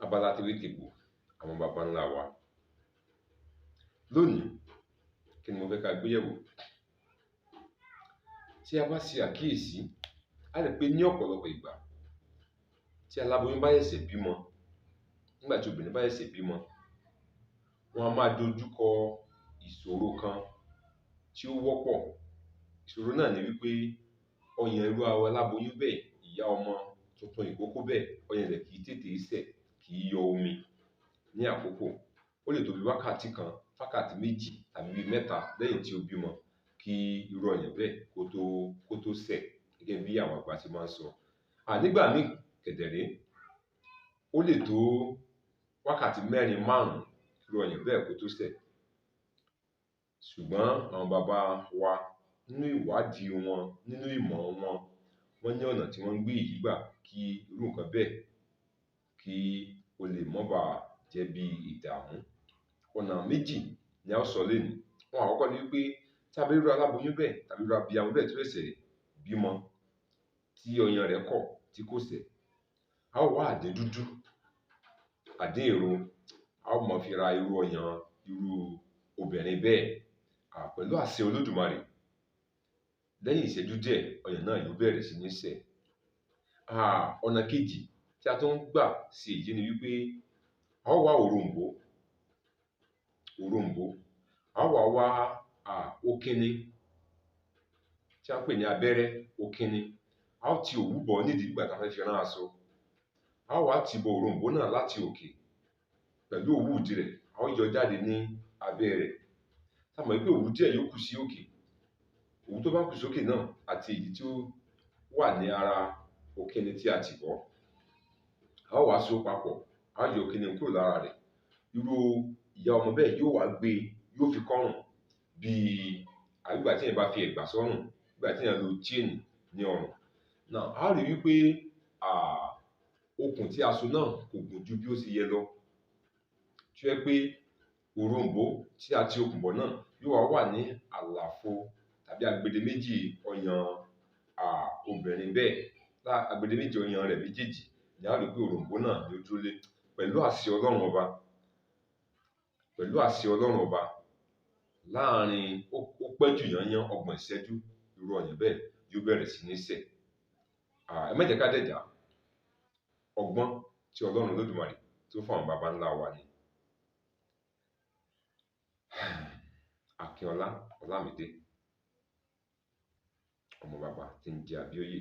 Abala tewétegbò àwọn baba ńlá wa. Lónìí, kí ni mo fẹ́ ká gbé yẹ̀wò? Tí a bá ṣe àkíyèsí, a rí pé ní ọ̀pọ̀lọpọ̀ ìgbà tí aláboyún bá ṣẹ̀ṣẹ̀ bímọ, nígbà tí obìnrin bá ṣẹ̀ṣẹ̀ bímọ, wọn a máa dojú kọ ìṣòro kan tí ó wọ́pọ̀. Ìṣòro náà ni wípé ọyàn irú aláboyún bẹ́ẹ̀, ìyá ọmọ tuntun ìkókó bẹ́ẹ̀, ọyàn rẹ̀ kì í tètè sẹ̀, kì í yọ omi ní àkókò. Ó lè tó bí wákàtí kan, wákàtí méjì tàbí mẹ́ta lẹ́yìn tí ó bímọ kí irú ọyàn bẹ́ẹ̀ kó tó sẹ̀, gẹ́gẹ́ bí àwọn àgbà ti máa ń sọ. Nígbà míì kẹ̀dẹ̀rẹ́, ó lè tó wákàtí mẹ́rin márùn-ún kí irú ọyàn bẹ́ẹ̀ kó tó sẹ̀. Ṣùgbọ́n àwọn bàbá wa nínú ìwádìí wọn, nínú ìmọ̀ wọn, wọ́n ní ọ̀nà tí wọ́n ń gbé yìí gbà kí irú nǹkan bẹ́ẹ̀ kí ó lè má baà jẹ́ bí ìdààmú. Ọ̀nà méjì ni a ó sọ lénìí. Ohun àkọ́kọ́ ni wípé tí a bá rí irú aláboyún bẹ́ẹ̀ tàbí irú abiyamọ bẹ́ẹ̀ tó ṣẹ̀ṣẹ̀ bímọ tí ọyàn rẹ̀ kọ̀ tí kò sẹ̀, a ó wá àdín dúdú, àdín èro, a ó máa fi ra irú ọyàn irú obìnrin bẹ́ẹ̀. Pẹ̀lú àṣẹ Olódùmarè, lẹ́yìn ìṣẹ́jú díẹ̀ ọyàn náà yóò bẹ̀rẹ̀ sí ní sẹ̀. Ọ̀nà kejì tí a tún ń gbà ṣe èyí ni wípé a ó wá òroǹbó, a ó wá okíní tí a ń pè ní abẹ́rẹ́ okíní. A ó ti òwú bọ̀ nídìí nígbà tí a fẹ́ fi rán aṣọ. A ó wá ti bọ òroǹbó náà láti òkè pẹ̀lú òwú ìdí rẹ̀, a ó yọ jáde ní abẹ́ rẹ̀. Tá mọ̀ wípé òwú díẹ̀ yóò kù sí òkè. Òwú tó bá kù sókè náà àti èyí tí ó wà ní ara okíní tí a ti bọ̀, a ó wá so papọ̀, a ó yọ okíní kúrò lára rẹ̀. Irú ìyá ọmọ bẹ́ẹ̀ yóò wá gbé, yóò fi kọ́rùn àbí ìgbà tí èèyàn bá fi ẹ̀gbà sọ́rùn, ìgbà tí èèyàn lo chain ní ọrùn. Now, a rí wípé okùn tí a so náà kò gùn ju bí ó ṣe yẹ lọ. Tí ó jẹ́ pé òroǹbó tí a ti okùn bọ̀ náà yóò wá wà ní àlàfo tàbí agbedeméjì ọyàn obìnrin bẹ́ẹ̀. Agbedeméjì ọyàn rẹ̀ méjèèjì ni a rí pé òroǹbó náà ni ó dúró lé. Pẹ̀lú àṣẹ Ọlọ́run ọba, láàárín ó pẹ́ jù yányán 30 ìṣẹ́jú, irú ọyàn bẹ́ẹ̀ yóò bẹ̀rẹ̀ sí ní sẹ̀. Ẹ má jẹ́ ká dẹ̀já, ọgbọ́n tí Ọlọ́run Olódùmarè tó fún àwọn baba ńlá wa ni. Akínọlá Ọlámídé, ọmọ bàbá tí ń jẹ́ Abíóyè.